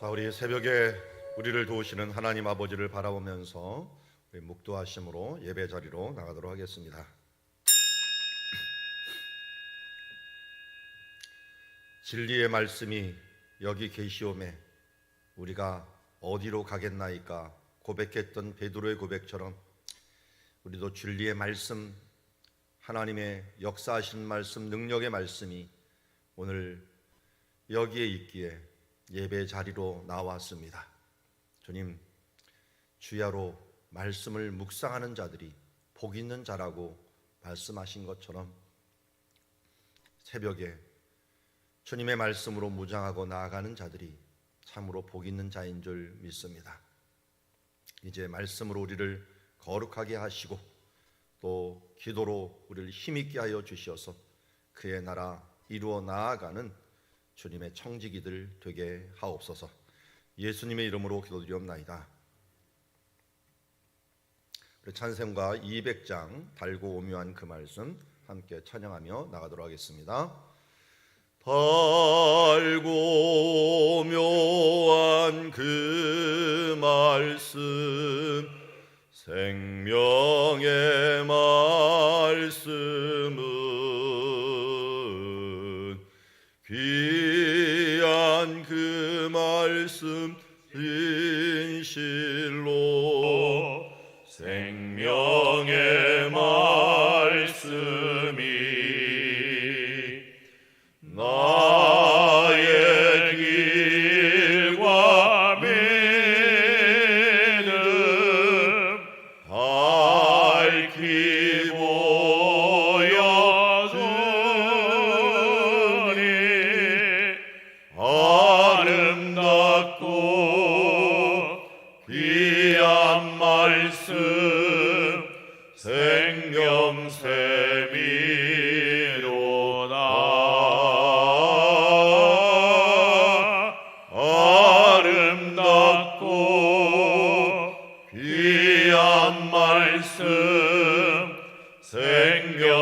자, 우리 새벽에 우리를 도우시는 하나님 아버지를 바라보면서 우리 묵도하심으로 예배 자리로 나가도록 하겠습니다. 진리의 말씀이 여기 계시오매 우리가 어디로 가겠나이까 고백했던 베드로의 고백처럼 우리도 진리의 말씀, 하나님의 역사하신 말씀, 능력의 말씀이 오늘 여기에 있기에 예배 자리로 나왔습니다. 주님, 주야로 말씀을 묵상하는 자들이 복 있는 자라고 말씀하신 것처럼 새벽에 주님의 말씀으로 무장하고 나아가는 자들이 참으로 복 있는 자인 줄 믿습니다. 이제 말씀으로 우리를 거룩하게 하시고 또 기도로 우리를 힘있게 하여 주시어서 그의 나라 이루어 나아가는 주님의 청지기들 되게 하옵소서. 예수님의 이름으로 기도드리옵나이다. 우리 찬송가 200장 달고 오묘한 그 말씀 함께 찬양하며 나가도록 하겠습니다. 달고 오묘한 그 말씀, 생명의 말씀은 귀한 그 말씀 진실로 생명의 말씀이 나의 길과 믿음 밝히 보여주니 아름답고 귀한 말씀 생명샘이로다. 아름답고 귀한 말씀 생명샘이로다.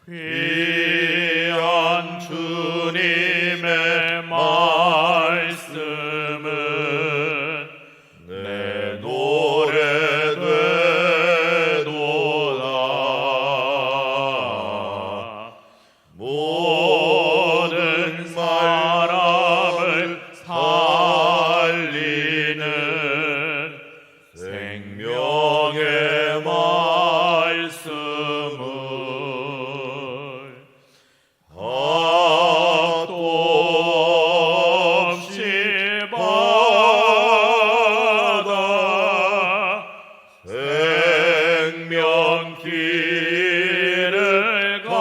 귀한 주님의 말씀은 내 노래 되도다. 모든 사람을 살리는 생명의 말씀을 도 없이 받아 생명 길을 가니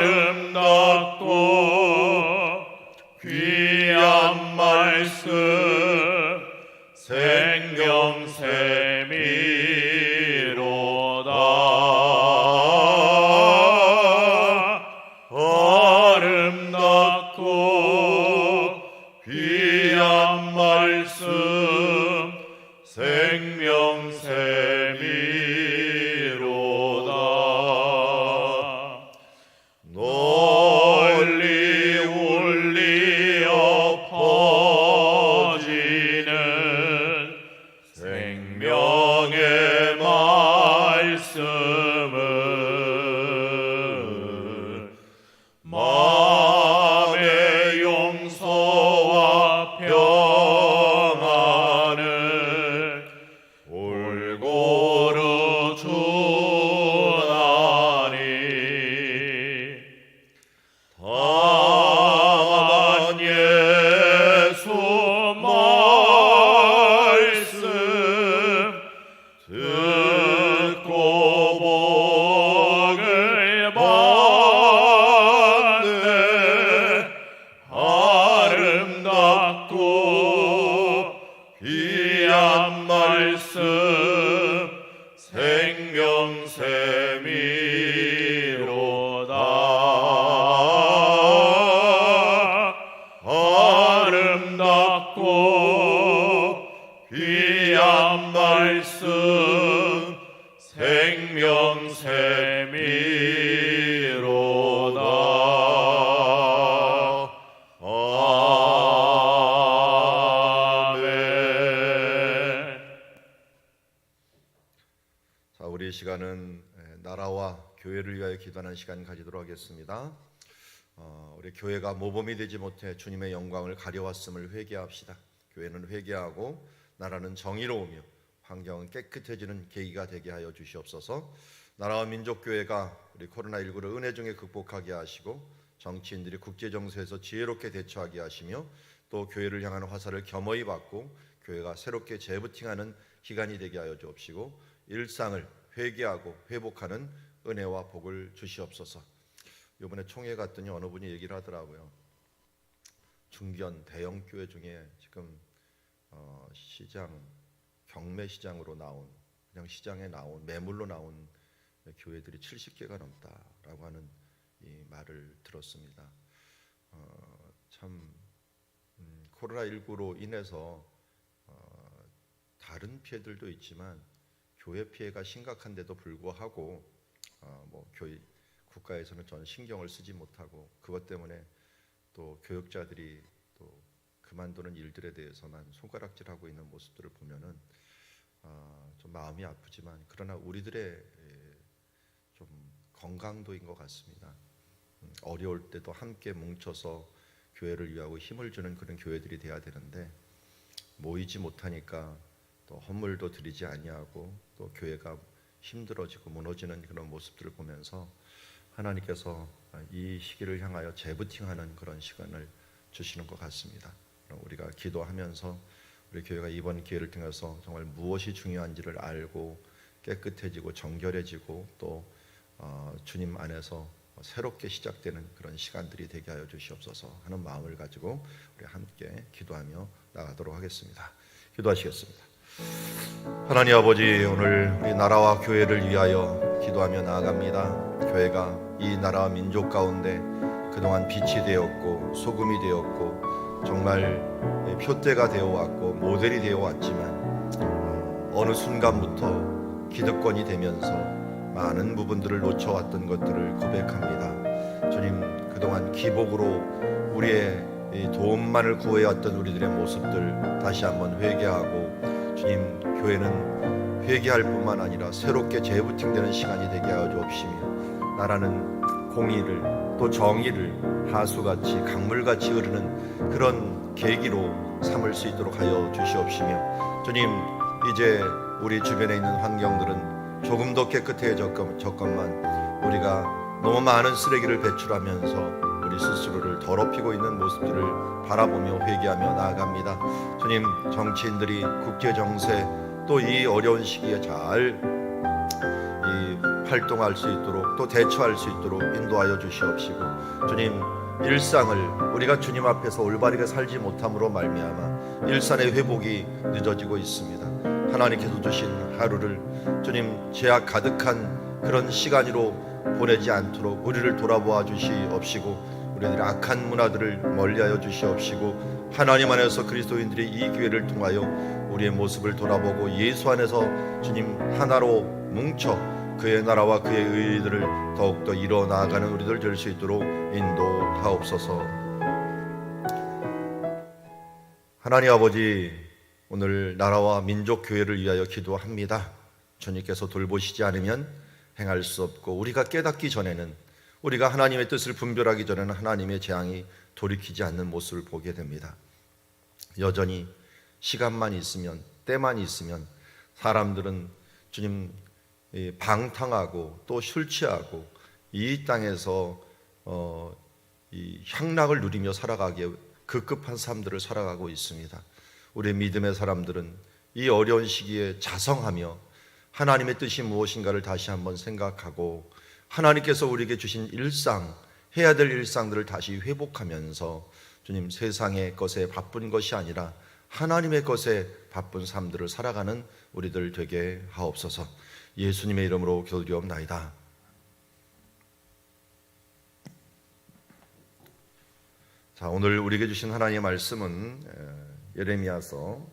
아름답고 귀한 말씀 생명샘이로다. 아름답고 귀한 말씀 생명샘이로다. 널리 울리어 퍼지는 생명의 말씀은 마음의 용서와 평안을 울고 시간은 나라와 교회를 위하여 기도하는 시간 가지도록 하겠습니다. 우리 교회가 모범이 되지 못해 주님의 영광을 가려왔음을 회개합시다. 교회는 회개하고 나라는 정의로우며 환경은 깨끗해지는 계기가 되게 하여 주시옵소서. 나라와 민족교회가 우리 코로나19를 은혜 중에 극복하게 하시고 정치인들이 국제정세에서 지혜롭게 대처하게 하시며 또 교회를 향하는 화살을 겸허히 받고 교회가 새롭게 재부팅하는 기간이 되게 하여 주옵시고 일상을 회개하고 회복하는 은혜와 복을 주시옵소서. 이번에 총회 갔더니 어느 분이 얘기를 하더라고요. 중견 대형 교회 중에 지금 시장 경매 시장으로 나온 그냥 시장에 나온 매물로 나온 교회들이 70개가 넘다라고 하는 이 말을 들었습니다. 참 코로나19로 인해서 다른 피해들도 있지만 교회 피해가 심각한데도 불구하고 교회 국가에서는 전 신경을 쓰지 못하고 그것 때문에 또 교역자들이 또 그만두는 일들에 대해서만 손가락질하고 있는 모습들을 보면은 좀 마음이 아프지만 그러나 우리들의 좀 건강도인 것 같습니다. 어려울 때도 함께 뭉쳐서 교회를 위하고 힘을 주는 그런 교회들이 돼야 되는데 모이지 못하니까 또 헌물도 드리지 아니하고 또 교회가 힘들어지고 무너지는 그런 모습들을 보면서 하나님께서 이 시기를 향하여 재부팅하는 그런 시간을 주시는 것 같습니다. 우리가 기도하면서 우리 교회가 이번 기회를 통해서 정말 무엇이 중요한지를 알고 깨끗해지고 정결해지고 또 주님 안에서 새롭게 시작되는 그런 시간들이 되게 하여 주시옵소서 하는 마음을 가지고 우리 함께 기도하며 나가도록 하겠습니다. 기도하시겠습니다. 하나님 아버지, 오늘 우리 나라와 교회를 위하여 기도하며 나아갑니다. 교회가 이 나라와 민족 가운데 그동안 빛이 되었고 소금이 되었고 정말 표대가 되어왔고 모델이 되어왔지만 어느 순간부터 기득권이 되면서 많은 부분들을 놓쳐왔던 것들을 고백합니다. 주님, 그동안 기복으로 우리의 도움만을 구해왔던 우리들의 모습들 다시 한번 회개하고 주님, 교회는 회개할 뿐만 아니라 새롭게 재부팅되는 시간이 되게 하여 주옵시며 나라는 공의를 또 정의를 하수같이 강물같이 흐르는 그런 계기로 삼을 수 있도록 하여 주시옵시며 주님, 이제 우리 주변에 있는 환경들은 조금 더 깨끗해졌건만 우리가 너무 많은 쓰레기를 배출하면서 우리 스스로를 더럽히고 있는 모습들을 바라보며 회개하며 나아갑니다. 주님, 정치인들이 국제정세 또 이 어려운 시기에 잘 활동할 수 있도록 또 대처할 수 있도록 인도하여 주시옵시고 주님, 일상을 우리가 주님 앞에서 올바르게 살지 못함으로 말미암아 일상의 회복이 늦어지고 있습니다. 하나님께서 주신 하루를 주님 죄악 가득한 그런 시간으로 보내지 않도록 우리를 돌아보아 주시옵시고 우리들의 악한 문화들을 멀리하여 주시옵시고 하나님 안에서 그리스도인들이 이 기회를 통하여 우리의 모습을 돌아보고 예수 안에서 주님 하나로 뭉쳐 그의 나라와 그의 의의들을 더욱더 이뤄 나아가는 우리들 될 수 있도록 인도하옵소서. 하나님 아버지, 오늘 나라와 민족 교회를 위하여 기도합니다. 주님께서 돌보시지 않으면 행할 수 없고 우리가 깨닫기 전에는 우리가 하나님의 뜻을 분별하기 전에는 하나님의 재앙이 돌이키지 않는 모습을 보게 됩니다. 여전히 시간만 있으면 때만 있으면 사람들은 주님 방탕하고 또 술 취하고 이 땅에서 이 향락을 누리며 살아가기에 급급한 삶들을 살아가고 있습니다. 우리 믿음의 사람들은 이 어려운 시기에 자성하며 하나님의 뜻이 무엇인가를 다시 한번 생각하고 하나님께서 우리에게 주신 일상, 해야 될 일상들을 다시 회복하면서 주님 세상의 것에 바쁜 것이 아니라 하나님의 것에 바쁜 삶들을 살아가는 우리들 되게 하옵소서. 예수님의 이름으로 기도드리옵나이다. 자, 오늘 우리에게 주신 하나님의 말씀은 예레미야서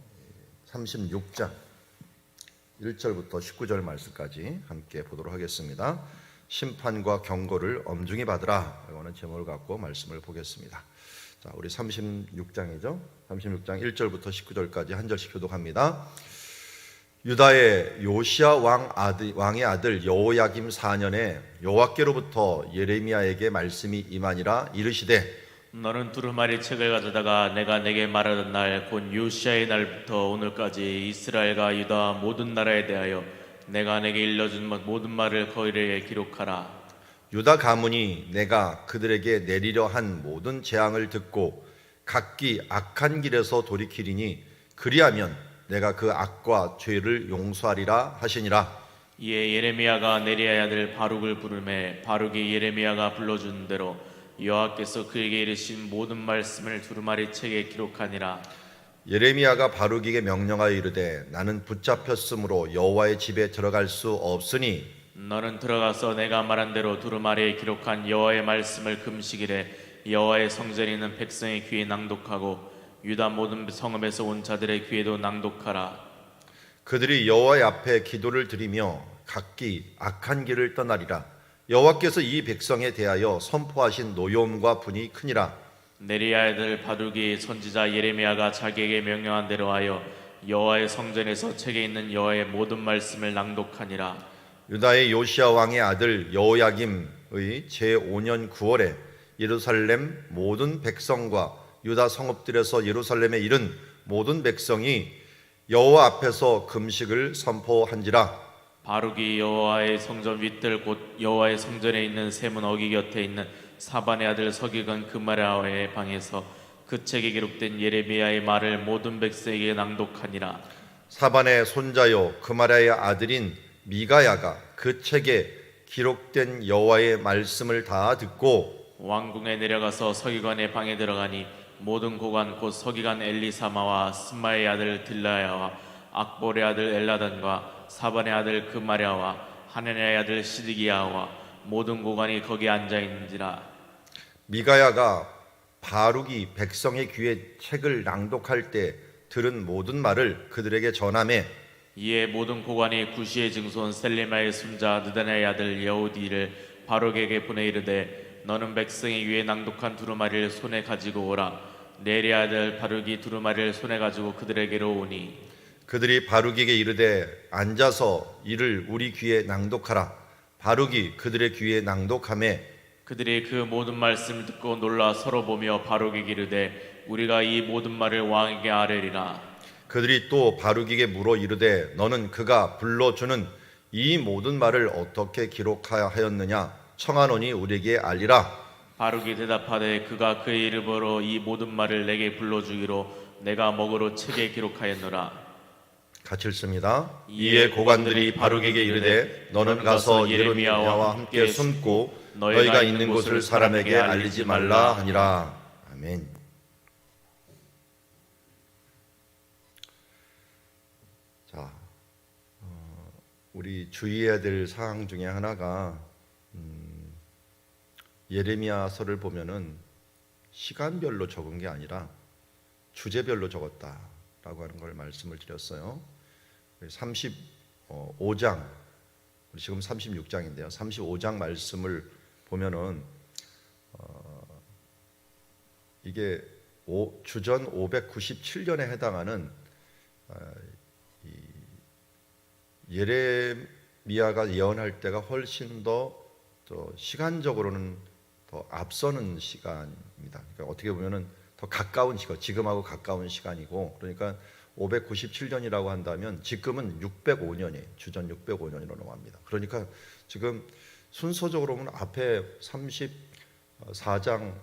36장 1절부터 19절 말씀까지 함께 보도록 하겠습니다. 심판과 경고를 엄중히 받으라 라는 제목을 갖고 말씀을 보겠습니다. 자, 우리 36장이죠. 36장 1절부터 19절까지 한 절씩 교독합니다. 유다의 요시야 왕의 아들 여호야김 4년에 여호와께로부터 예레미야에게 말씀이 임하니라. 이르시되 너는 두루마리 책을 가져다가 내가 내게 말하던 날 곧 요시아의 날부터 오늘까지 이스라엘과 유다 모든 나라에 대하여 내가 내게 일러준 모든 말을 거기에 기록하라. 유다 가문이 내가 그들에게 내리려 한 모든 재앙을 듣고 각기 악한 길에서 돌이키리니 그리하면 내가 그 악과 죄를 용서하리라 하시니라. 이에 예레미야가 네리야의 아들 바룩을 부르매 바룩이 예레미야가 불러준 대로 여호와께서 그에게 이르신 모든 말씀을 두루마리 책에 기록하니라. 예레미야가 바룩에게 명령하여 이르되 나는 붙잡혔으므로 여호와의 집에 들어갈 수 없으니 너는 들어가서 내가 말한 대로 두루마리에 기록한 여호와의 말씀을 금식일에 여호와의 성전에 있는 백성의 귀에 낭독하고 유다 모든 성읍에서 온 자들의 귀에도 낭독하라. 그들이 여호와의 앞에 기도를 드리며 각기 악한 길을 떠나리라. 여호와께서 이 백성에 대하여 선포하신 노여움과 분이 크니라. 네리야의 아들 바룩이 선지자 예레미야가 자기에게 명령한 대로 하여 여호와의 성전에서 책에 있는 여호와의 모든 말씀을 낭독하니라. 유다의 요시야 왕의 아들 여호야김의 제5년 9월에 예루살렘 모든 백성과 유다 성읍들에서 예루살렘에 이른 모든 백성이 여호와 앞에서 금식을 선포한지라. 바룩이 여호와의 성전 윗들 곧 여호와의 성전에 있는 세문 어기 곁에 있는 사반의 아들 서기관 그마랴의 방에서 그 책에 기록된 예레미야의 말을 모든 백성에게 낭독하니라. 사반의 손자요 그마랴의 아들인 미가야가 그 책에 기록된 여호와의 말씀을 다 듣고 왕궁에 내려가서 서기관의 방에 들어가니 모든 고관 곧 서기관 엘리사마와 스마의 아들 딜라야와 악볼의 아들 엘라단과 사반의 아들 그마랴와 하나냐의 아들 시드기야와 모든 고관이 거기 앉아 있는지라. 미가야가 바룩이 백성의 귀에 책을 낭독할 때 들은 모든 말을 그들에게 전하매 이에 모든 고관이 구시의 증손 셀레마의 손자 느다냐의 아들 여우디를 바룩에게 보내 이르되 너는 백성의 위에 낭독한 두루마리를 손에 가지고 오라. 네리 아들 바룩이 두루마리를 손에 가지고 그들에게로 오니 그들이 바룩에게 이르되 앉아서 이를 우리 귀에 낭독하라. 바룩이 그들의 귀에 낭독하매 그들이 그 모든 말씀을 듣고 놀라 서로 보며 바룩에게 이르되 우리가 이 모든 말을 왕에게 아뢰리라. 그들이 또 바룩에게 물어 이르되 너는 그가 불러주는 이 모든 말을 어떻게 기록하였느냐 청하노니 우리에게 알리라. 바룩이 대답하되 그가 그의 이름으로 이 모든 말을 내게 불러주기로 내가 먹으로 책에 기록하였노라. 같이 읽습니다. 이에 고관들이 바룩에게 이르되 너는 가서 예레미야와 함께 숨고 너희가 있는 곳을 사람에게 알리지 말라 하니라. 아멘. 자, 우리 주의해야 될 사항 중에 하나가 예레미야서를 보면은 시간별로 적은 게 아니라 주제별로 적었다라고 하는 걸 말씀을 드렸어요. 35장, 지금 36장인데요. 35장 말씀을 보면은 이게 주전 597년에 해당하는 예레미야가 예언할 때가 훨씬 더 시간적으로는 더 앞서는 시간입니다. 그러니까 어떻게 보면은 더 가까운 시간, 지금하고 가까운 시간이고, 그러니까 597년이라고 한다면 지금은 605년이에요. 주전 605년으로 넘어갑니다. 그러니까 지금 순서적으로 보면 앞에 34장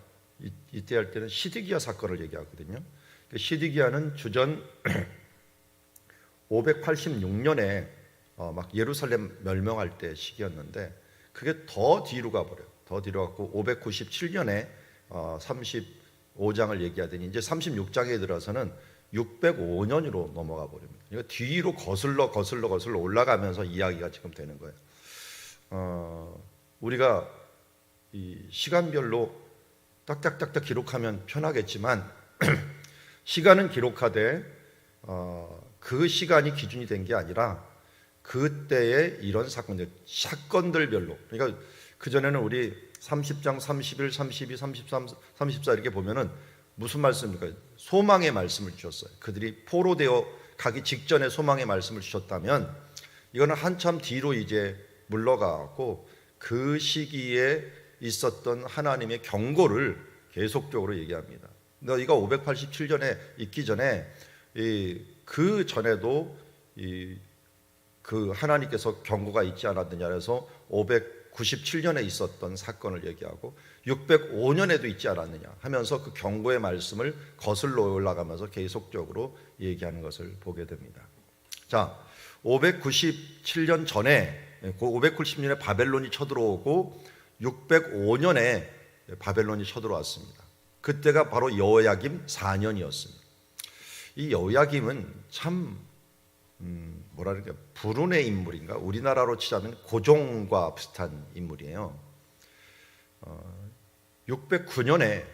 이때 할 때는 시드기야 사건을 얘기하거든요. 시드기야는 주전 586년에 막 예루살렘 멸망할 때 시기였는데 그게 더 뒤로 가버려요. 더 뒤로 갔고 597년에 35장을 얘기하더니 이제 36장에 들어서는 605년으로 넘어가 버립니다. 그러니까 뒤로 거슬러 올라가면서 이야기가 지금 되는 거예요. 우리가 이 시간별로 딱딱딱딱 기록하면 편하겠지만 시간은 기록하되 그 시간이 기준이 된 게 아니라 그때의 이런 사건들별로, 그러니까 그전에는 우리 30장, 31, 32, 33, 34 이렇게 보면은 무슨 말씀입니까? 소망의 말씀을 주셨어요. 그들이 포로되어 가기 직전에 소망의 말씀을 주셨다면 이거는 한참 뒤로 이제 물러가고 그 시기에 있었던 하나님의 경고를 계속적으로 얘기합니다. 너희가 587년에 있기 전에 그 전에도 그 하나님께서 경고가 있지 않았느냐 해서 597년에 있었던 사건을 얘기하고 605년에도 있지 않았느냐 하면서 그 경고의 말씀을 거슬러 올라가면서 계속적으로 얘기하는 것을 보게 됩니다. 자, 597년 전에 590년에 바벨론이 쳐들어오고 605년에 바벨론이 쳐들어왔습니다. 그때가 바로 여호야김 4년이었습니다. 이 여호야김은 참 뭐랄까 불운의 인물인가? 우리나라로 치자면 고종과 비슷한 인물이에요. 609년에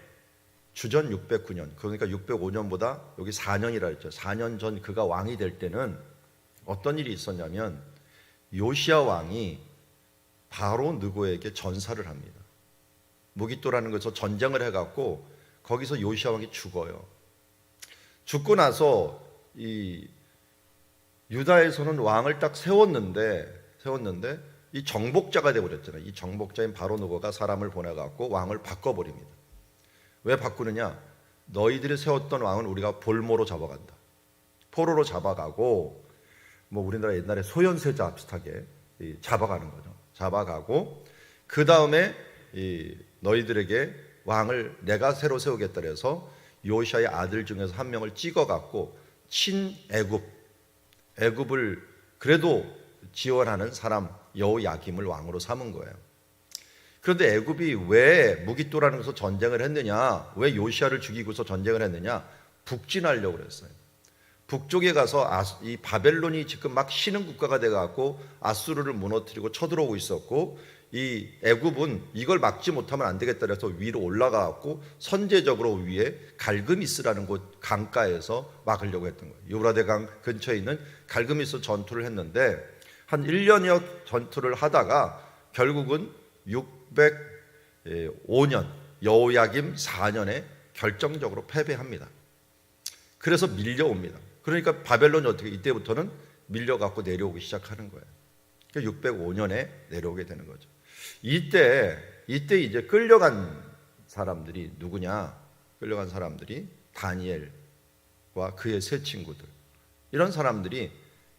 주전 609년 그러니까 605년보다 여기 4년이라 했죠. 4년 전 그가 왕이 될 때는 어떤 일이 있었냐면 요시야 왕이 바로 느고에게 전사를 합니다. 무기또라는 것에서 전쟁을 해갖고 거기서 요시야 왕이 죽어요. 죽고 나서 이 유다에서는 왕을 딱 세웠는데 이 정복자가 되어버렸잖아요. 이 정복자인 바로 느고가 사람을 보내갖고 왕을 바꿔버립니다. 왜 바꾸느냐? 너희들이 세웠던 왕은 우리가 볼모로 잡아간다. 포로로 잡아가고 뭐 우리나라 옛날에 소현세자 비슷하게 잡아가는 거죠. 잡아가고 그 다음에 너희들에게 왕을 내가 새로 세우겠다 해서 요시야의 아들 중에서 한 명을 찍어갖고 애굽을 그래도 지원하는 사람 여호야김을 왕으로 삼은 거예요. 그런데 애굽이 왜 무기또라는 것으로 전쟁을 했느냐? 왜 요시야를 죽이고서 전쟁을 했느냐? 북진하려고 그랬어요. 북쪽에 가서 이 바벨론이 지금 막 신흥 국가가 돼갖고 아수르를 무너뜨리고 쳐들어오고 있었고 이 애굽은 이걸 막지 못하면 안 되겠다 해서 위로 올라가갖고 선제적으로 위에 갈그미스라는 곳 강가에서 막으려고 했던 거예요. 유브라데 강 근처에 있는 갈그미스 전투를 했는데 한 1년여 전투를 하다가 결국은 605년 여호야김 4년에 결정적으로 패배합니다. 그래서 밀려옵니다. 그러니까 바벨론이 어떻게 이때부터는 밀려갖고 내려오기 시작하는 거예요. 605년에 내려오게 되는 거죠. 이때 이제 끌려간 사람들이 누구냐? 끌려간 사람들이 다니엘과 그의 세 친구들. 이런 사람들이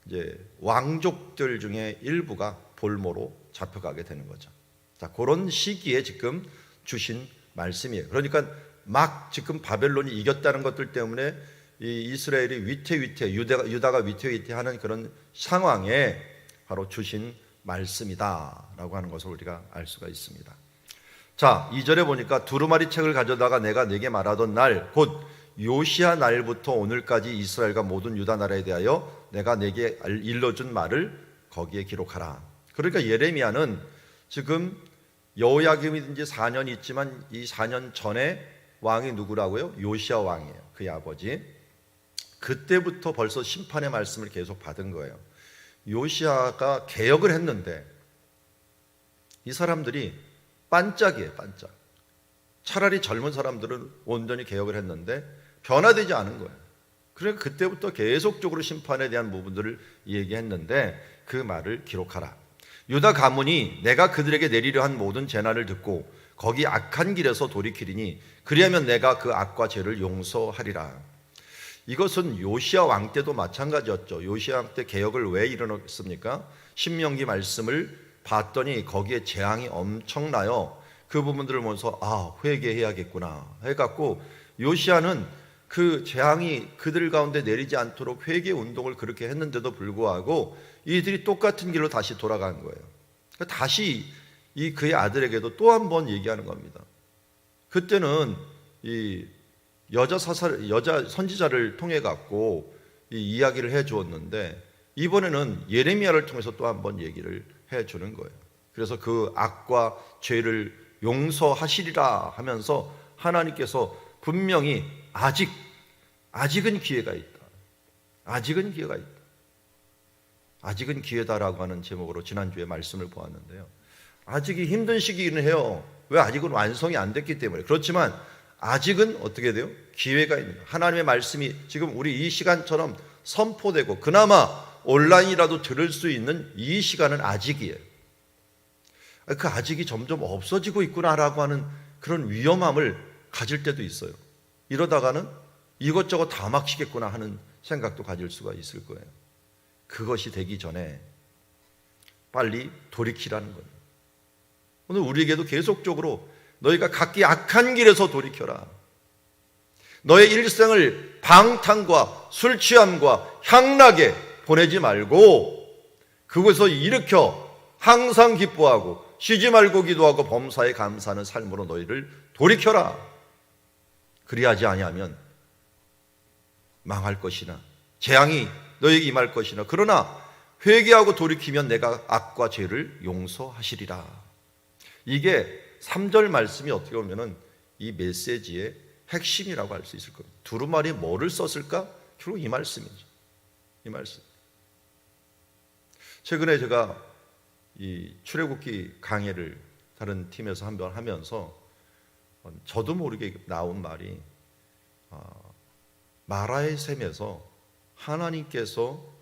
이제 왕족들 중에 일부가 볼모로 잡혀가게 되는 거죠. 자, 그런 시기에 지금 주신 말씀이에요. 그러니까 막 지금 바벨론이 이겼다는 것들 때문에 이 이스라엘이 위태위태 유다가 위태위태하는 그런 상황에 바로 주신 말씀이다라고 하는 것을 우리가 알 수가 있습니다. 자, 2절에 보니까 두루마리 책을 가져다가 내가 네게 말하던 날 곧 요시야 날부터 오늘까지 이스라엘과 모든 유다 나라에 대하여 내가 네게 일러준 말을 거기에 기록하라. 그러니까 예레미야는 지금 여호야김이든지 4년 있지만 이 4년 전에 왕이 누구라고요? 요시야 왕이에요. 그의 아버지. 그때부터 벌써 심판의 말씀을 계속 받은 거예요. 요시야가 개혁을 했는데 이 사람들이 반짝이에요. 반짝. 차라리 젊은 사람들은 온전히 개혁을 했는데 변화되지 않은 거예요. 그러니까 그때부터 계속적으로 심판에 대한 부분들을 얘기했는데 그 말을 기록하라. 유다 가문이 내가 그들에게 내리려 한 모든 재난을 듣고 거기 악한 길에서 돌이키리니 그리하면 내가 그 악과 죄를 용서하리라. 이것은 요시야 왕 때도 마찬가지였죠. 요시야 왕 때 개혁을 왜 일어났습니까? 신명기 말씀을 봤더니 거기에 재앙이 엄청나요. 그 부분들을 보면서 회개해야겠구나 해갖고 요시야는 그 재앙이 그들 가운데 내리지 않도록 회개 운동을 그렇게 했는데도 불구하고 이들이 똑같은 길로 다시 돌아간 거예요. 다시 이 그의 아들에게도 또 한 번 얘기하는 겁니다. 그때는 이 여자 선지자를 통해 갖고 이 이야기를 해 주었는데 이번에는 예레미야를 통해서 또 한 번 얘기를 해 주는 거예요. 그래서 그 악과 죄를 용서하시리라 하면서 하나님께서 분명히 아직은 기회가 있다. 아직은 기회가 있다. 아직은 기회다라고 하는 제목으로 지난주에 말씀을 보았는데요. 아직이 힘든 시기는 해요. 왜? 아직은 완성이 안 됐기 때문에. 그렇지만 아직은 어떻게 돼요? 기회가 있는 거예요. 하나님의 말씀이 지금 우리 이 시간처럼 선포되고 그나마 온라인이라도 들을 수 있는 이 시간은 아직이에요. 그 아직이 점점 없어지고 있구나라고 하는 그런 위험함을 가질 때도 있어요. 이러다가는 이것저것 다 막히겠구나 하는 생각도 가질 수가 있을 거예요. 그것이 되기 전에 빨리 돌이키라는 거예요. 오늘 우리에게도 계속적으로 너희가 각기 악한 길에서 돌이켜라. 너의 일생을 방탕과 술 취함과 향락에 보내지 말고 그것을 일으켜 항상 기뻐하고 쉬지 말고 기도하고 범사에 감사하는 삶으로 너희를 돌이켜라. 그리하지 아니하면 망할 것이나 재앙이 너에게 임할 것이나 그러나 회개하고 돌이키면 내가 악과 죄를 용서하시리라. 이게 3절 말씀이 어떻게 보면은 이 메시지의 핵심이라고 할 수 있을 겁니다. 두루마리에 뭐를 썼을까? 결국 이 말씀이죠. 이 말씀. 최근에 제가 이 출애굽기 강해를 다른 팀에서 한번 하면서 저도 모르게 나온 말이 마라의 샘에서 하나님께서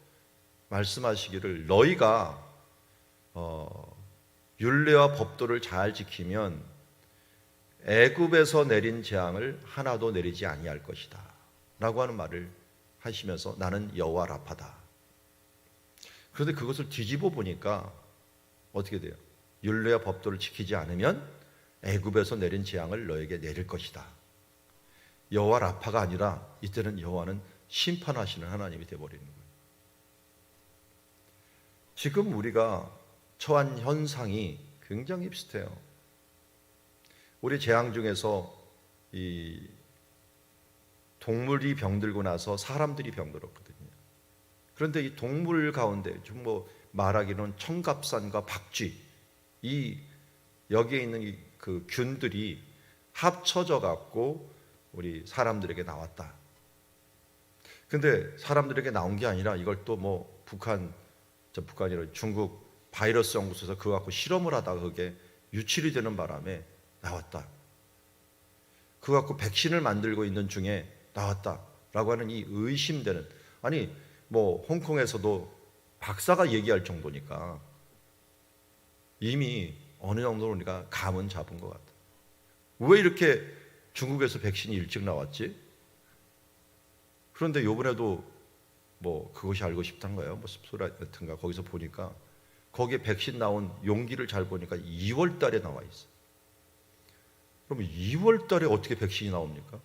말씀하시기를 너희가 율례와 법도를 잘 지키면 애굽에서 내린 재앙을 하나도 내리지 아니할 것이다 라고 하는 말을 하시면서 나는 여호와 라파다. 그런데 그것을 뒤집어 보니까 어떻게 돼요? 율례와 법도를 지키지 않으면 애굽에서 내린 재앙을 너에게 내릴 것이다. 여호와 라파가 아니라 이때는 여호와는 심판하시는 하나님이 되어버리는 거예요. 지금 우리가 처한 현상이 굉장히 비슷해요. 우리 재앙 중에서 이 동물이 병들고 나서 사람들이 병들었거든요. 그런데 이 동물 가운데 좀 말하기로는 청갑산과 박쥐 이 여기에 있는 그 균들이 합쳐져 갖고 우리 사람들에게 나왔다. 근데 사람들에게 나온 게 아니라 이걸 또 북한이라 중국 바이러스 연구소에서 그거 갖고 실험을 하다가 그게 유출이 되는 바람에 나왔다. 그거 갖고 백신을 만들고 있는 중에 나왔다라고 하는 이 의심되는 홍콩에서도 박사가 얘기할 정도니까 이미 어느 정도로 우리가 감은 잡은 것 같다. 왜 이렇게 중국에서 백신이 일찍 나왔지? 그런데 이번에도 그것이 알고 싶단가요? 습소리 같은가 거기서 보니까 거기에 백신 나온 용기를 잘 보니까 2월 달에 나와 있어요. 그럼 2월 달에 어떻게 백신이 나옵니까?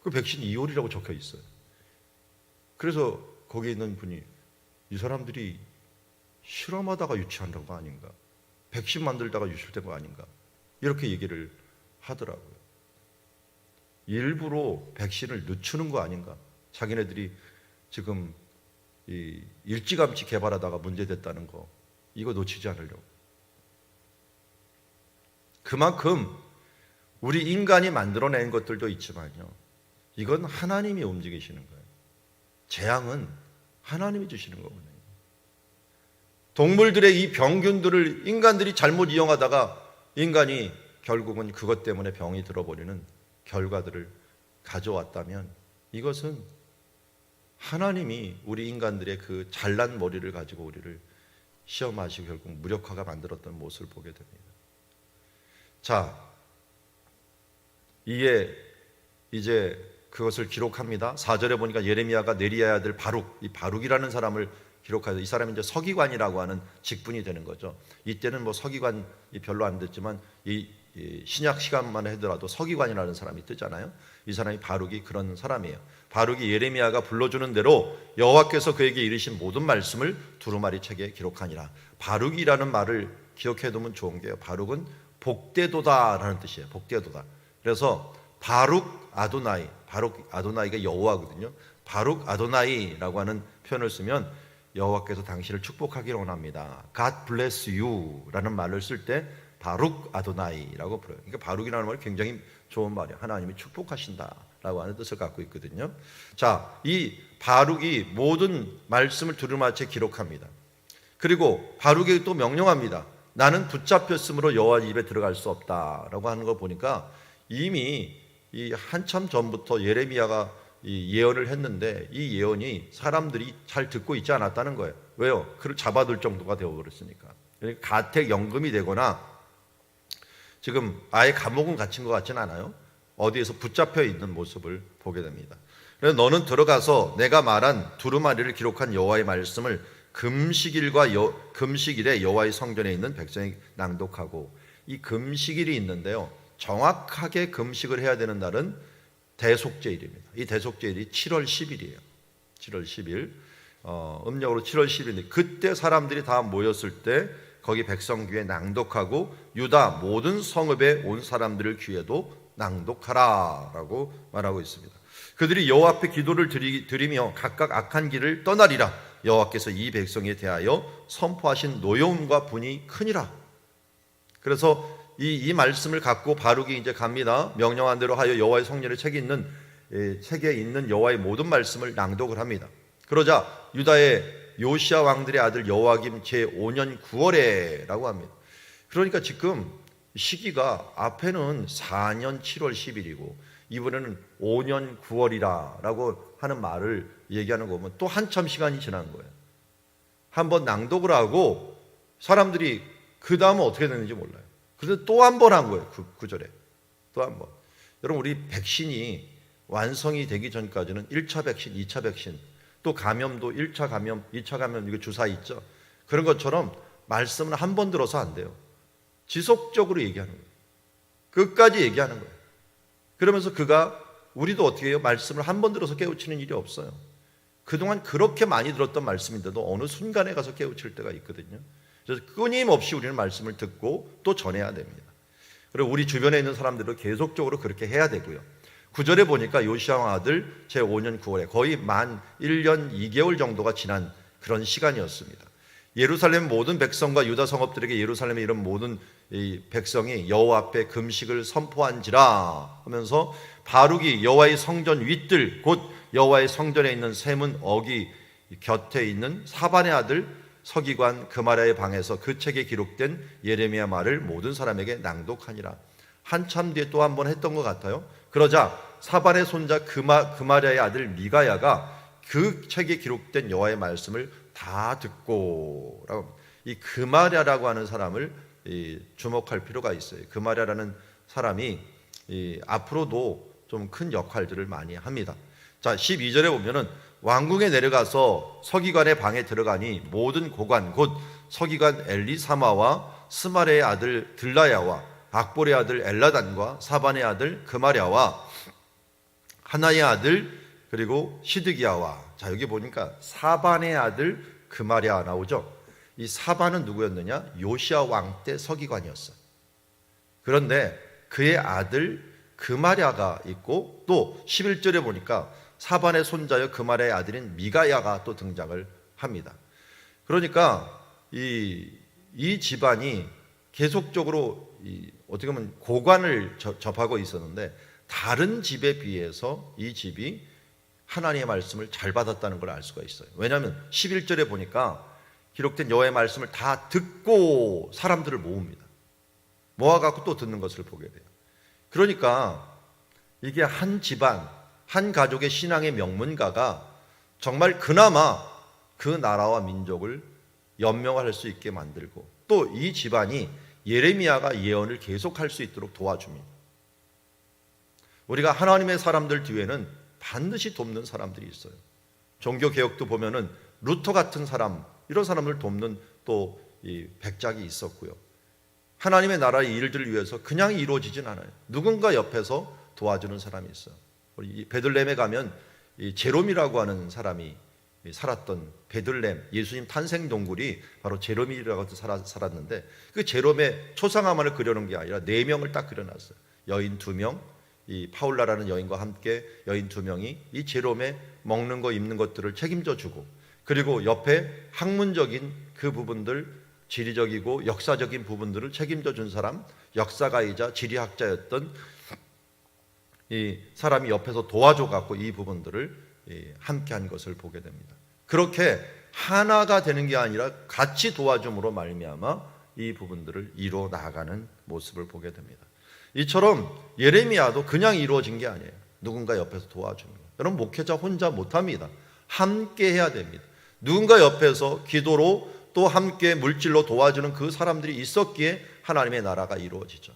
그 백신 2월이라고 적혀 있어요. 그래서 거기에 있는 분이 이 사람들이 실험하다가 유치한 거 아닌가? 백신 만들다가 유출된 거 아닌가? 이렇게 얘기를 하더라고요. 일부러 백신을 늦추는 거 아닌가? 자기네들이 지금 일찌감치 개발하다가 문제됐다는 거 이거 놓치지 않으려고. 그만큼 우리 인간이 만들어낸 것들도 있지만요, 이건 하나님이 움직이시는 거예요. 재앙은 하나님이 주시는 거거든요. 동물들의 이 병균들을 인간들이 잘못 이용하다가 인간이 결국은 그것 때문에 병이 들어버리는 결과들을 가져왔다면 이것은 하나님이 우리 인간들의 그 잘난 머리를 가지고 우리를 시험하시고 결국 무력화가 만들었던 모습을 보게 됩니다. 자, 이제 그것을 기록합니다. 4절에 보니까 예레미야가 네리야의 아들 바룩, 이 바룩이라는 사람을 기록하여서 이 사람이 이제 서기관이라고 하는 직분이 되는 거죠. 이때는 서기관이 별로 안 됐지만 이 신약 시간만 하더라도 서기관이라는 사람이 뜨잖아요. 이 사람이 바룩이 그런 사람이에요. 바룩이 예레미야가 불러주는 대로 여호와께서 그에게 이르신 모든 말씀을 두루마리 책에 기록하니라. 바룩이라는 말을 기억해 두면 좋은 게요, 바룩은 복되도다라는 뜻이에요. 복되도다. 그래서 바룩 아도나이가 여호와거든요. 바룩 아도나이라고 하는 표현을 쓰면 여호와께서 당신을 축복하기를 원합니다. God bless you라는 말을 쓸 때 바룩 아도나이라고 불러요. 그러니까 바룩이라는 말이 굉장히 좋은 말이에요. 하나님이 축복하신다라고 하는 뜻을 갖고 있거든요. 자, 이 바룩이 모든 말씀을 두루마리에 기록합니다. 그리고 바룩에게 또 명령합니다. 나는 붙잡혔으므로 여호와 입에 들어갈 수 없다라고 하는 거 보니까 이미 이 한참 전부터 예레미야가 이 예언을 했는데 이 예언이 사람들이 잘 듣고 있지 않았다는 거예요. 왜요? 그를 잡아둘 정도가 되어버렸으니까. 그러니까 가택연금이 되거나 지금 아예 감옥은 갇힌 것 같지는 않아요. 어디에서 붙잡혀 있는 모습을 보게 됩니다. 그래서 너는 들어가서 내가 말한 두루마리를 기록한 여호와의 말씀을 금식일에 여호와의 성전에 있는 백성이 낭독하고, 이 금식일이 있는데요, 정확하게 금식을 해야 되는 날은 대속죄일입니다. 이 대속죄일이 7월 10일이에요. 7월 10일, 음력으로 7월 10일인데 그때 사람들이 다 모였을 때 거기 백성 귀에 낭독하고 유다 모든 성읍에 온 사람들을 귀에도 낭독하라라고 말하고 있습니다. 그들이 여호와 앞에 기도를 드리며 각각 악한 길을 떠나리라. 여호와께서 이 백성에 대하여 선포하신 노여움과 분이 크니라. 그래서 이 말씀을 갖고 바룩이 이제 갑니다. 명령한 대로 하여 여호와의 성전의 책에 있는 여호와의 모든 말씀을 낭독을 합니다. 그러자 유다의 요시야 왕들의 아들 여호와김 제5년 9월에라고 합니다. 그러니까 지금 시기가 앞에는 4년 7월 10일이고 이번에는 5년 9월이라고 하는 말을 얘기하는 거 보면 또 한참 시간이 지난 거예요. 한번 낭독을 하고 사람들이 그 다음은 어떻게 됐는지 몰라요. 그래서 또 한 번 한 거예요. 9절에 또 한 번. 여러분, 우리 백신이 완성이 되기 전까지는 1차 백신, 2차 백신, 또 감염도 1차 감염, 2차 감염, 이거 주사 있죠. 그런 것처럼 말씀은 한 번 들어서 안 돼요. 지속적으로 얘기하는 거예요. 끝까지 얘기하는 거예요. 그러면서 우리도 어떻게 해요? 말씀을 한 번 들어서 깨우치는 일이 없어요. 그동안 그렇게 많이 들었던 말씀인데도 어느 순간에 가서 깨우칠 때가 있거든요. 그래서 끊임없이 우리는 말씀을 듣고 또 전해야 됩니다. 그리고 우리 주변에 있는 사람들도 계속적으로 그렇게 해야 되고요. 9절에 보니까 요시야 아들 제5년 9월에 거의 만 1년 2개월 정도가 지난 그런 시간이었습니다. 예루살렘 모든 백성과 유다 성읍들에게 예루살렘에 이런 모든 이 백성이 여호와 앞에 금식을 선포한지라 하면서 바룩이 여호와의 성전 윗들 곧 여호와의 성전에 있는 세문 어기 곁에 있는 사반의 아들 서기관 그마랴의 방에서 그 책에 기록된 예레미야 말을 모든 사람에게 낭독하니라. 한참 뒤에 또 한 번 했던 것 같아요. 그러자 사반의 손자 그마랴의 아들 미가야가 그 책에 기록된 여호와의 말씀을 다 듣고 라고. 이 그마랴라고 하는 사람을 주목할 필요가 있어요. 그마랴라는 사람이 앞으로도 좀 큰 역할들을 많이 합니다. 자, 12절에 보면은 왕궁에 내려가서 서기관의 방에 들어가니 모든 고관 곧 서기관 엘리사마와 스마레의 아들 들라야와 악볼의 아들 엘라단과 사반의 아들 그마랴와 하나의 아들 그리고 시드기야와, 자 여기 보니까 사반의 아들 그마랴 나오죠. 이 사반은 누구였느냐? 요시야 왕 때 서기관이었어요. 그런데 그의 아들 그마랴가 있고 또 11절에 보니까 사반의 손자여 그마랴의 아들인 미가야가 또 등장을 합니다. 그러니까 이 집안이 계속적으로 어떻게 보면 고관을 접하고 있었는데 다른 집에 비해서 이 집이 하나님의 말씀을 잘 받았다는 걸 알 수가 있어요. 왜냐하면 11절에 보니까 기록된 여호와의 말씀을 다 듣고 사람들을 모읍니다. 모아갖고 또 듣는 것을 보게 돼요. 그러니까 이게 한 집안, 한 가족의 신앙의 명문가가 정말 그나마 그 나라와 민족을 연명할 수 있게 만들고 또 이 집안이 예레미야가 예언을 계속할 수 있도록 도와줍니다. 우리가 하나님의 사람들 뒤에는 반드시 돕는 사람들이 있어요. 종교개혁도 보면은 루터 같은 사람, 이런 사람을 돕는 또 이 백작이 있었고요. 하나님의 나라의 일들을 위해서 그냥 이루어지진 않아요. 누군가 옆에서 도와주는 사람이 있어요. 우리 베들레헴에 가면 이 제롬이라고 하는 사람이 살았던 베들레헴 예수님 탄생 동굴이 바로 제롬이라고 살았는데 그 제롬의 초상화만을 그려놓은 게 아니라 4명을 딱 그려놨어요. 여인 2명, 이 파울라라는 여인과 함께 여인 2명이 이 제롬의 먹는 거 입는 것들을 책임져 주고, 그리고 옆에 학문적인 그 부분들, 지리적이고 역사적인 부분들을 책임져 준 사람, 역사가이자 지리학자였던 이 사람이 옆에서 도와줘 갖고 이 부분들을 함께 한 것을 보게 됩니다. 그렇게 하나가 되는 게 아니라 같이 도와줌으로 말미암아 이 부분들을 이루어 나가는 모습을 보게 됩니다. 이처럼 예레미야도 그냥 이루어진 게 아니에요. 누군가 옆에서 도와주는 거예요. 여러분, 목회자 혼자 못합니다. 함께 해야 됩니다. 누군가 옆에서 기도로 또 함께 물질로 도와주는 그 사람들이 있었기에 하나님의 나라가 이루어지죠.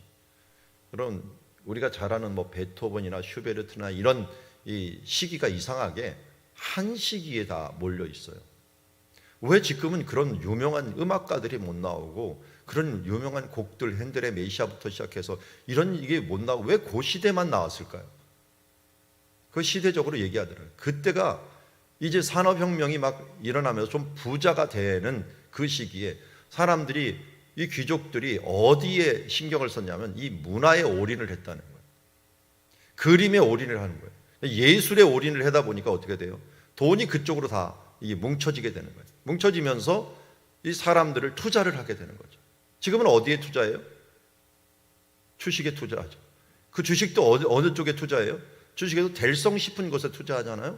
그럼 우리가 잘 아는 베토벤이나 슈베르트나 이런 이 시기가 이상하게 한 시기에 다 몰려 있어요. 왜 지금은 그런 유명한 음악가들이 못 나오고 그런 유명한 곡들, 핸델의 메시아부터 시작해서 이런 이게 못 나오고 왜 그 시대만 나왔을까요? 그 시대적으로 얘기하더라고요. 그때가 이제 산업혁명이 막 일어나면서 좀 부자가 되는 그 시기에 사람들이, 이 귀족들이 어디에 신경을 썼냐면 이 문화에 올인을 했다는 거예요. 그림에 올인을 하는 거예요. 예술에 올인을 하다 보니까 어떻게 돼요? 돈이 그쪽으로 다 이게 뭉쳐지게 되는 거예요. 뭉쳐지면서 이 사람들을 투자를 하게 되는 거죠. 지금은 어디에 투자해요? 주식에 투자하죠. 그 주식도 어느 쪽에 투자해요? 주식에도 될성 싶은 것에 투자하잖아요.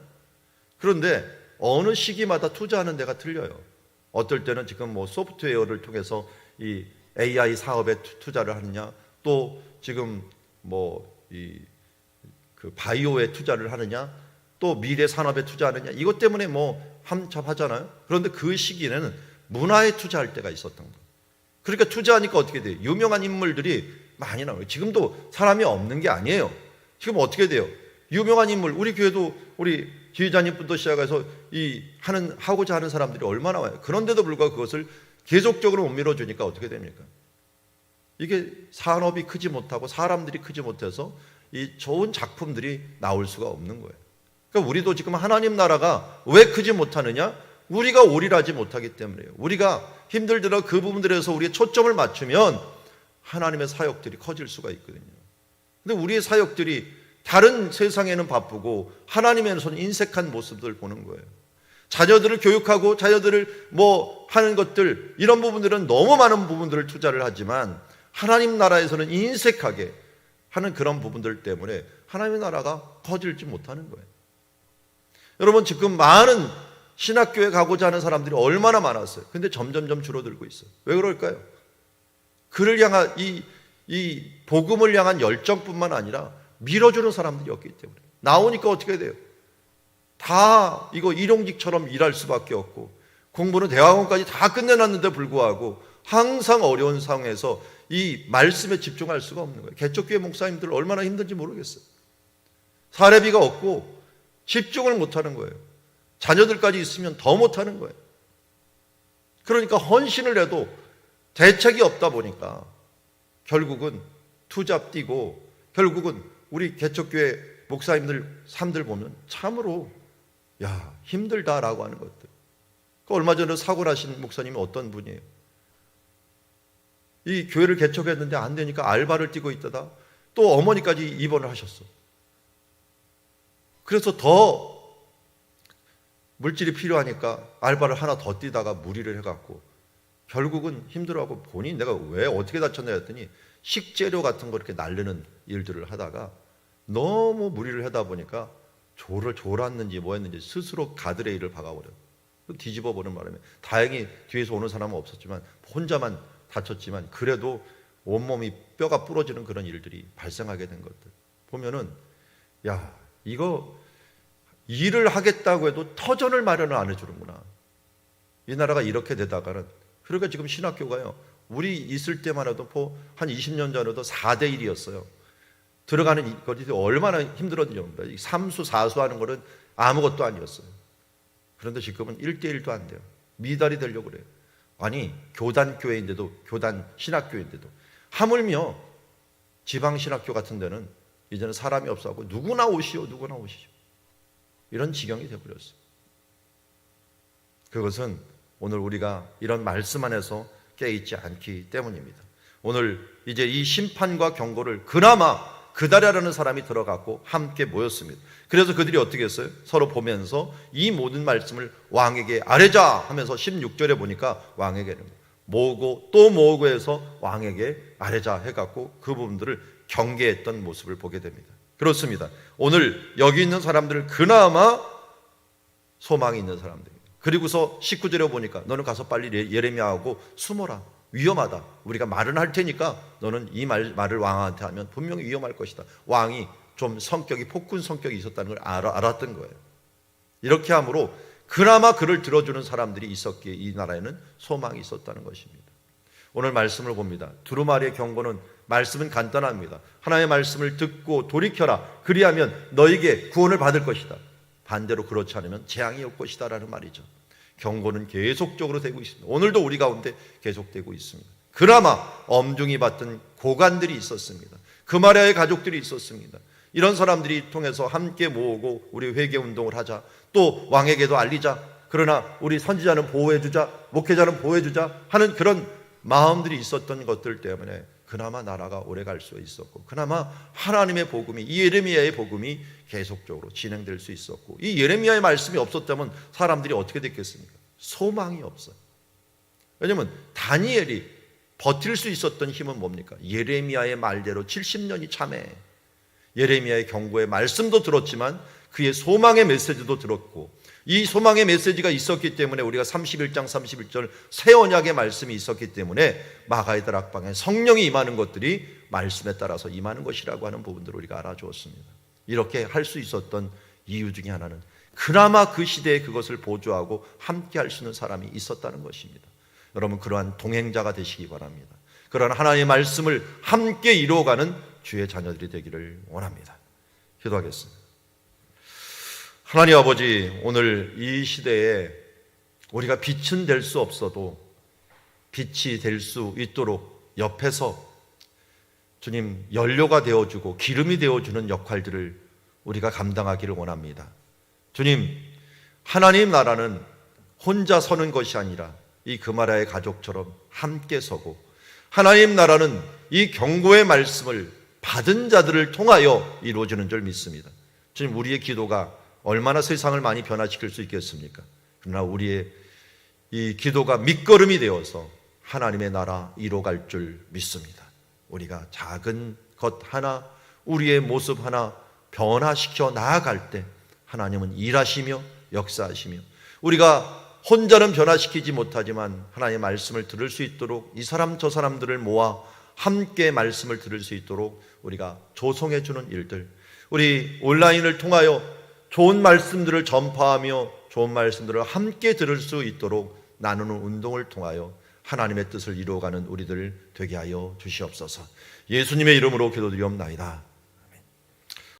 그런데 어느 시기마다 투자하는 데가 틀려요. 어떨 때는 지금 소프트웨어를 통해서 이 AI 사업에 투자를 하느냐, 또 지금 그 바이오에 투자를 하느냐, 또 미래 산업에 투자하느냐, 이것 때문에 함잡하잖아요. 그런데 그 시기에는 문화에 투자할 때가 있었던 거예요. 그러니까 투자하니까 어떻게 돼요? 유명한 인물들이 많이 나와요. 지금도 사람이 없는 게 아니에요. 지금 어떻게 돼요? 유명한 인물, 우리 교회도 우리 지휘자님부터 시작해서 하고자 하는 사람들이 얼마나 와요. 그런데도 불구하고 그것을 계속적으로 못 밀어주니까 어떻게 됩니까? 이게 산업이 크지 못하고 사람들이 크지 못해서 이 좋은 작품들이 나올 수가 없는 거예요. 그러니까 우리도 지금 하나님 나라가 왜 크지 못하느냐? 우리가 올인하지 못하기 때문이에요. 우리가 힘들더라도 그 부분들에서 우리의 초점을 맞추면 하나님의 사역들이 커질 수가 있거든요. 근데 우리의 사역들이 다른 세상에는 바쁘고 하나님에서는 인색한 모습들을 보는 거예요. 자녀들을 교육하고 자녀들을 하는 것들, 이런 부분들은 너무 많은 부분들을 투자를 하지만 하나님 나라에서는 인색하게 하는 그런 부분들 때문에 하나님의 나라가 커질지 못하는 거예요. 여러분, 지금 많은 신학교에 가고자 하는 사람들이 얼마나 많았어요. 근데 점점점 줄어들고 있어요. 왜 그럴까요? 그를 향한 이 복음을 향한 열정뿐만 아니라 밀어주는 사람들이 없기 때문에. 나오니까 어떻게 돼요? 다 이거 일용직처럼 일할 수밖에 없고, 공부는 대학원까지 다 끝내놨는데 불구하고 항상 어려운 상황에서 이 말씀에 집중할 수가 없는 거예요. 개척교회 목사님들 얼마나 힘든지 모르겠어요. 사례비가 없고 집중을 못하는 거예요. 자녀들까지 있으면 더 못하는 거예요. 그러니까 헌신을 해도 대책이 없다 보니까 결국은 투잡 뛰고, 결국은 우리 개척교회 목사님들 삶들 보면 참으로 힘들다라고 하는 것들. 얼마 전에 사고 나신 목사님이 어떤 분이에요? 이 교회를 개척했는데 안 되니까 알바를 뛰고 있다가 또 어머니까지 입원을 하셨어. 그래서 더 물질이 필요하니까 알바를 하나 더 뛰다가 무리를 해갖고 결국은 힘들어하고 본인이 내가 왜 어떻게 다쳤나 했더니 식재료 같은 거 이렇게 날르는 일들을 하다가 너무 무리를 하다 보니까 졸았는지 뭐했는지 스스로 가드레일을 박아버려요. 뒤집어 버린 바람에 다행히 뒤에서 오는 사람은 없었지만 혼자만 다쳤지만 그래도 온몸이 뼈가 부러지는 그런 일들이 발생하게 된 것들 보면은 이거 일을 하겠다고 해도 터전을 마련을 안 해주는구나. 이 나라가 이렇게 되다가는, 그러니까 지금 신학교가요, 우리 있을 때만 해도 한 20년 전에도 4대 1이었어요. 들어가는 것이 얼마나 힘들었는지 모릅니다. 삼수, 사수 하는 거는 아무것도 아니었어요. 그런데 지금은 1대1도 안 돼요. 미달이 되려고 그래요. 아니, 교단교회인데도, 교단 신학교인데도, 하물며 지방신학교 같은 데는 이제는 사람이 없어갖고 누구나 오시오. 이런 지경이 되어버렸어요. 그것은 오늘 우리가 이런 말씀 안에서 깨있지 않기 때문입니다. 오늘 이제 이 심판과 경고를 그나마 그다라는 사람이 들어갔고 함께 모였습니다. 그래서 그들이 어떻게 했어요? 서로 보면서 이 모든 말씀을 왕에게 아뢰자 하면서 16절에 보니까 왕에게 모으고 또 모으고 해서 왕에게 아뢰자 해갖고 그 부분들을 경계했던 모습을 보게 됩니다. 그렇습니다. 오늘 여기 있는 사람들은 그나마 소망이 있는 사람들입니다. 그리고서 19절에 보니까 너는 가서 빨리 예레미야하고 숨어라. 위험하다. 우리가 말은 할 테니까 너는 이 말을 왕한테 하면 분명히 위험할 것이다. 왕이 좀 성격이 폭군 성격이 있었다는 걸 알았던 거예요. 이렇게 함으로 그나마 그를 들어주는 사람들이 있었기에 이 나라에는 소망이 있었다는 것입니다. 오늘 말씀을 봅니다. 두루마리의 경고는 말씀은 간단합니다. 하나님의 말씀을 듣고 돌이켜라. 그리하면 너에게 구원을 받을 것이다. 반대로 그렇지 않으면 재앙이 올 것이다 라는 말이죠. 경고는 계속적으로 되고 있습니다. 오늘도 우리 가운데 계속되고 있습니다. 그나마 엄중히 받던 고관들이 있었습니다. 그마리아의 가족들이 있었습니다. 이런 사람들이 통해서 함께 모으고 우리 회개운동을 하자. 또 왕에게도 알리자. 그러나 우리 선지자는 보호해주자, 목회자는 보호해주자 하는 그런 마음들이 있었던 것들 때문에 그나마 나라가 오래 갈 수 있었고, 그나마 하나님의 복음이, 이 예레미야의 복음이 계속적으로 진행될 수 있었고, 이 예레미야의 말씀이 없었다면 사람들이 어떻게 됐겠습니까? 소망이 없어요. 왜냐하면 다니엘이 버틸 수 있었던 힘은 뭡니까? 예레미야의 말대로 70년이 참해. 예레미야의 경고의 말씀도 들었지만 그의 소망의 메시지도 들었고, 이 소망의 메시지가 있었기 때문에 우리가 31장 31절 새 언약의 말씀이 있었기 때문에 마가의 다락방에 성령이 임하는 것들이 말씀에 따라서 임하는 것이라고 하는 부분들을 우리가 알아주었습니다. 이렇게 할 수 있었던 이유 중에 하나는 그나마 그 시대에 그것을 보조하고 함께 할 수 있는 사람이 있었다는 것입니다. 여러분, 그러한 동행자가 되시기 바랍니다. 그러한 하나님의 말씀을 함께 이루어가는 주의 자녀들이 되기를 원합니다. 기도하겠습니다. 하나님 아버지, 오늘 이 시대에 우리가 빛은 될 수 없어도 빛이 될 수 있도록 옆에서 주님 연료가 되어주고 기름이 되어주는 역할들을 우리가 감당하기를 원합니다. 주님, 하나님 나라는 혼자 서는 것이 아니라 이 그마리아의 가족처럼 함께 서고, 하나님 나라는 이 경고의 말씀을 받은 자들을 통하여 이루어지는 줄 믿습니다. 주님, 우리의 기도가 얼마나 세상을 많이 변화시킬 수 있겠습니까? 그러나 우리의 이 기도가 밑거름이 되어서 하나님의 나라 이루어갈 줄 믿습니다. 우리가 작은 것 하나, 우리의 모습 하나 변화시켜 나아갈 때 하나님은 일하시며 역사하시며, 우리가 혼자는 변화시키지 못하지만 하나님의 말씀을 들을 수 있도록 이 사람 저 사람들을 모아 함께 말씀을 들을 수 있도록 우리가 조성해 주는 일들, 우리 온라인을 통하여 좋은 말씀들을 전파하며 좋은 말씀들을 함께 들을 수 있도록 나누는 운동을 통하여 하나님의 뜻을 이루어가는 우리들 되게 하여 주시옵소서. 예수님의 이름으로 기도드리옵나이다.